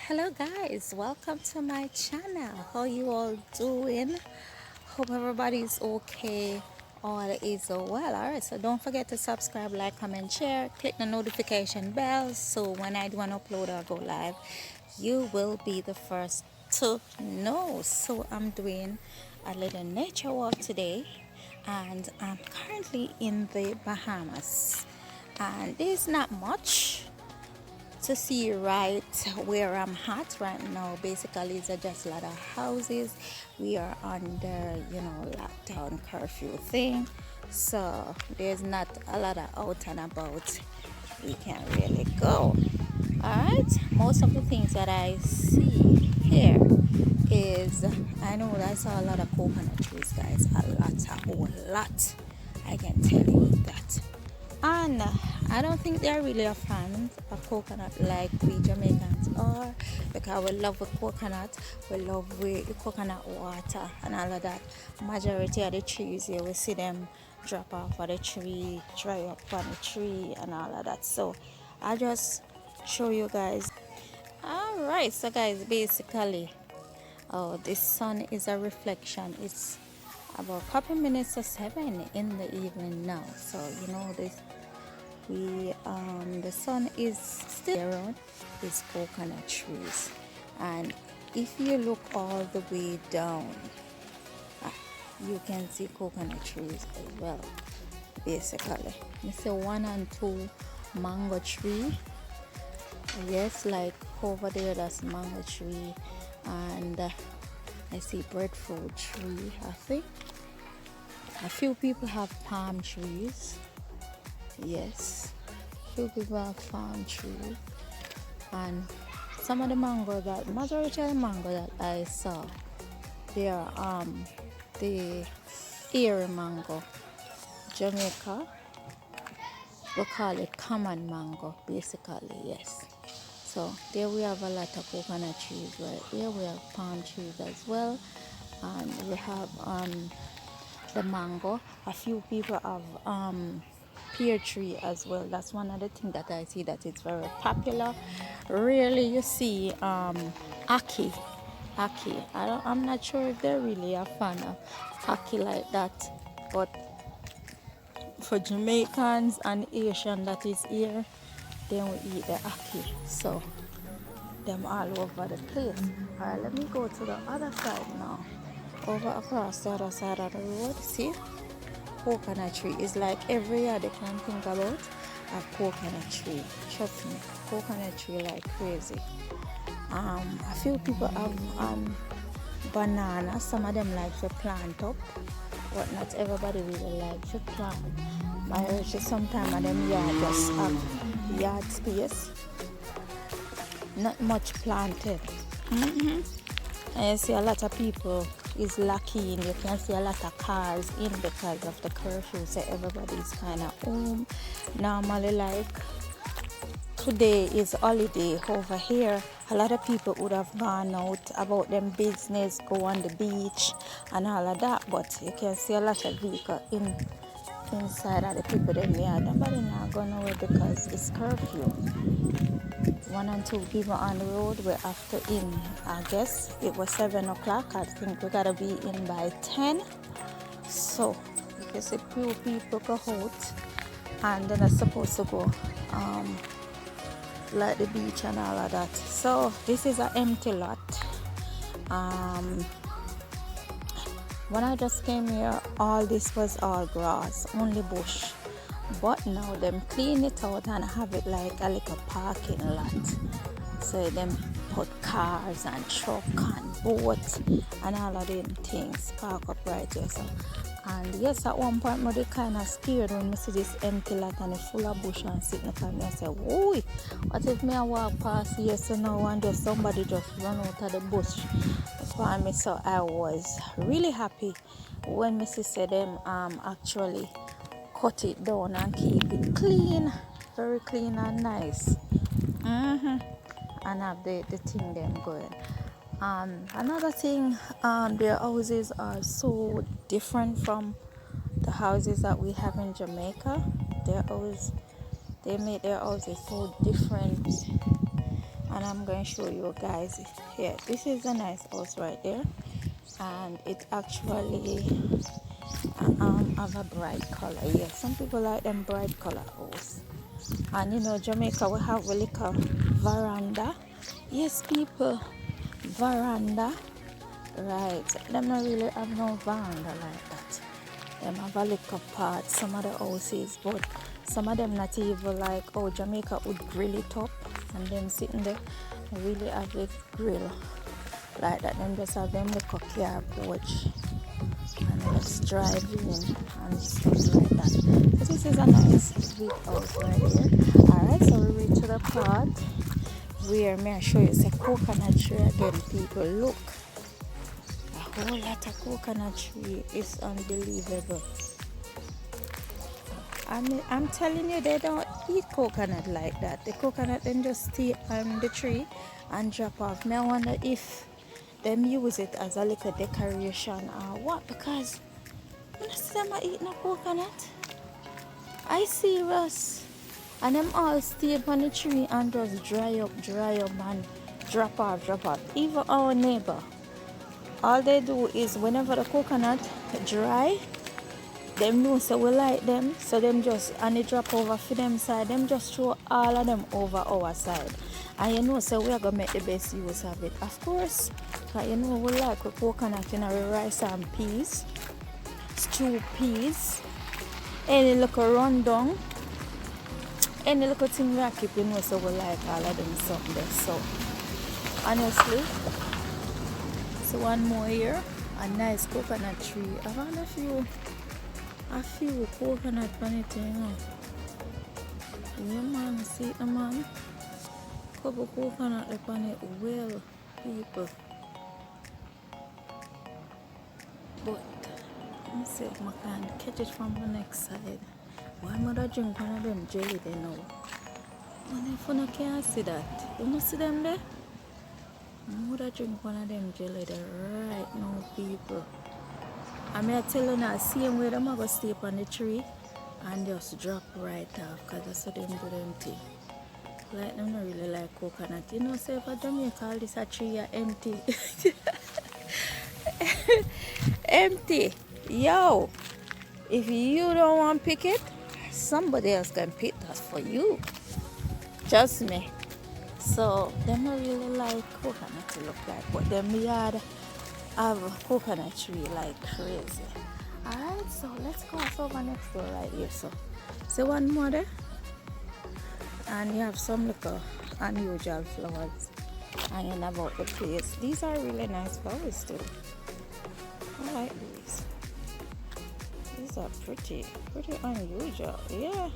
Hello guys, welcome to my channel. How you all doing? Hope everybody's okay. All is well. Alright, so don't forget to subscribe, like, comment, share, click the notification bell so when I do an upload or go live, you will be the first to know. So I'm doing a little nature walk today and I'm currently in the Bahamas. And there's not much to see right where I'm at right now. Basically, it's just a lot of houses. We are under, lockdown curfew thing. So there's not a lot of out and about. We can't really go. Alright, most of the things that I see here is, I know I saw a lot of coconut trees, guys. A whole lot. I can tell you that. And I don't think they're really a fan of coconut like we Jamaicans are, because we love with coconut, we love with coconut water and all of that. Majority of the trees here, we see them drop off of the tree, dry up on the tree and all of that. So I just show you guys. Alright, so guys, basically, the sun is a reflection. It's about a couple minutes to 7 in the evening now. So this the sun is still around these coconut trees, and if you look all the way down, you can see coconut trees as well. Basically, you see 1 and 2 mango tree. Yes, like over there, that's mango tree, and I see breadfruit tree. I think a few people have palm trees. Yes, few people have palm trees, and some of the majority of the mango that I saw, they are the ear mango. Jamaica, we call it common mango, basically. Yes. So there we have a lot of coconut trees right here. We have palm trees as well, and we have the mango. A few people have pear tree as well. That's one of the things that I see that it's very popular. Really, you see ackee. I'm not sure if they're really a fan of ackee like that, but for Jamaicans and Asian that is here, then we eat the ackee. So them all over the place. Alright, let me go to the other side now. Over across the other side of the road. See? Coconut tree is like every year they can think about a coconut tree. Trust me, coconut tree like crazy. A few people have banana. Some of them like to plant up, but not everybody really like to plant. My urge is sometimes of them yard just have yard space, not much planted. And you see a lot of people is lucky, and you can see a lot of cars in because of the curfew, so everybody's kind of home. Normally, like today is holiday over here, a lot of people would have gone out about them business, go on the beach and all of that, but you can see a lot of vehicles inside of the people them yard. Nobody not going nowhere because it's curfew. 1 and 2 people on the road. We're after in. I guess it was 7 o'clock. I think we gotta be in by 10. So you can see few people go out, and then I'm supposed to go like the beach and all of that. So this is an empty lot. When I just came here, all this was all grass, only bush. But now them clean it out and have it like a little parking lot. So them put cars and truck and boats and all of them things park up right here. So, and yes, at one point I was kind of scared when I see this empty lot and it's full of bush and sitting up and I say, whoa, what if I walk past here so now and just somebody just run out of the bush for me? So I was really happy when Mrs. said them actually cut it down and keep it clean, very clean and nice. And have the thing them going. Another thing, their houses are so different from the houses that we have in Jamaica. They make their houses so different. and I'm going to show you guys here. This is a nice house right there, and it actually have a bright color. Yeah, some people like them bright color house. And you know, Jamaica, we have a little veranda. Yes, people, veranda. Right, them not really have no veranda like that. Them have a little part, some of the houses, but some of them not even like, oh, Jamaica would grill it up and them sitting there. They really have a grill like that. Them just have them little car porch and just drive in and stuff like that. But this is a nice big house right here. Alright, so we reach to the part where may I show you the coconut tree again, people. Look. A whole lot of coconut tree is unbelievable. I'm telling you, they don't eat coconut like that. The coconut then just stay on the tree and drop off. Now I wonder if them use it as a little decoration or what, because I see them are eating a coconut. I serious. And them all stay on the tree and just dry up and drop off. Even our neighbor, all they do is whenever the coconut dry, them know so we like them, so them just, and they drop over for them side, them just throw all of them over our side. And you know, so we are gonna make the best use of it, of course, because you know we like with coconut in our rice and peas, stew peas, any little rundown, any little thing we are keeping, you know, so we like all of them something there. So honestly, so one more here, a nice coconut tree. I found a few coconut on it, you know. Yeah, man, see the man. Couple coconut like on it, well, people. But let me see if I can catch it from the next side. Why am I drink one of them jelly there now? And if you can't see that, you must see them there? I'm gonna drink one of them jelly there right now, people. I may tell you now, same way them going to stay up on the tree and just drop right off, because that's how them do them thing. Like them not really like coconut. You know, say for Jamaica, all this a tree are empty. Empty. Yo, if you don't want to pick it, somebody else can pick that for you. Trust me. So, them not really like coconut to look like, but them yard have a coconut tree like crazy. Alright, so let's cross over next door right here. So one more there, and you have some little unusual flowers hanging about the place. These are really nice flowers too. I like these. These are pretty unusual. Yeah,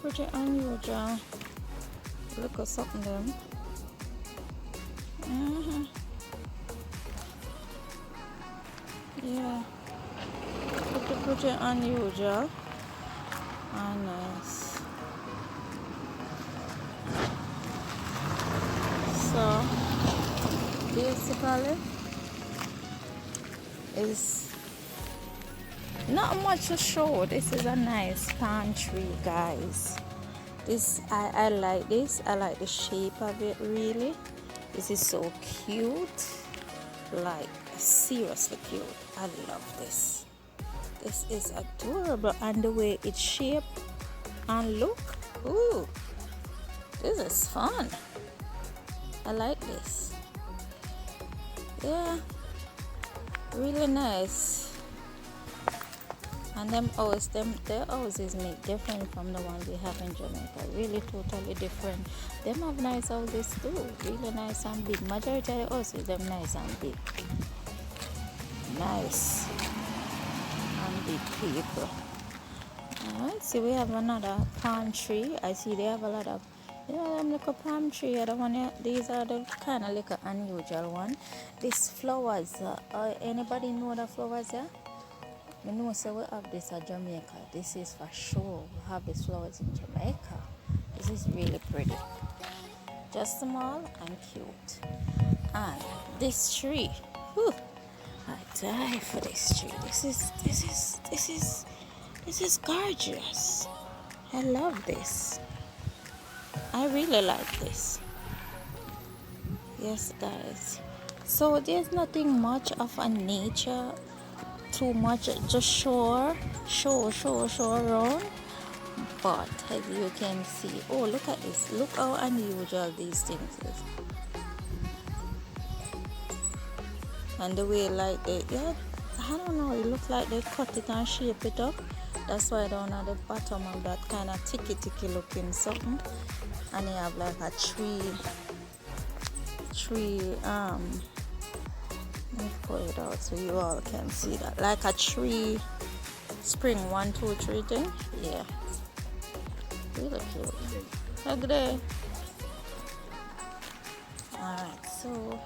pretty unusual. Look at something them. Yeah, pretty unusual and nice. So basically, is not much to show. This is a nice palm tree, guys. This I like this. I like the shape of it really. This is so cute. Like seriously cute. I love this. This is adorable, and the way it's shaped and look. Ooh, this is fun. I like this. Yeah, really nice. And their houses make different from the ones we have in Jamaica. Really totally different. Them have nice houses too. Really nice and big. Majority of the houses them nice and big. Nice and big people. Alright, see we have another palm tree. I see they have a lot of, you know, them little palm tree. These are the kind of little unusual one. These flowers. Anybody know the flowers here? I know, so we have this at Jamaica. This is for sure. We have these flowers in Jamaica. This is really pretty. Just small and cute. And this tree. Whew, I die for this tree. This is gorgeous. I love this. I really like this. Yes, guys. So there's nothing much of a nature, too much, just shore around. But as you can see, oh, look at this. Look how unusual these things is. And the way like they, yeah, I don't know, it looks like they cut it and shape it up. That's why down at the bottom of that kind of ticky looking something. And you have like a tree, let me pull it out so you all can see that. Like a tree spring 1, 2, 3 thing. Yeah. Really cute. Look there. Alright, so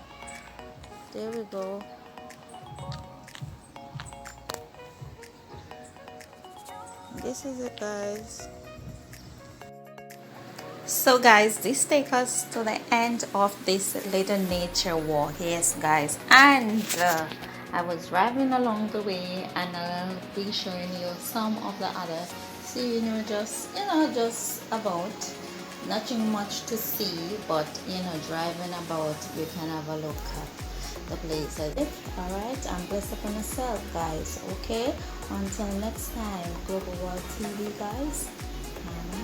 there we go. This is it, guys. So guys, this takes us to the end of this little nature walk. Yes guys, and I was driving along the way and I'll be showing you some of the other scenery, just about nothing much to see, but driving about you can have a look at the places. Alright, I'm blessed upon yourself guys. Okay, until next time, Global World TV guys, and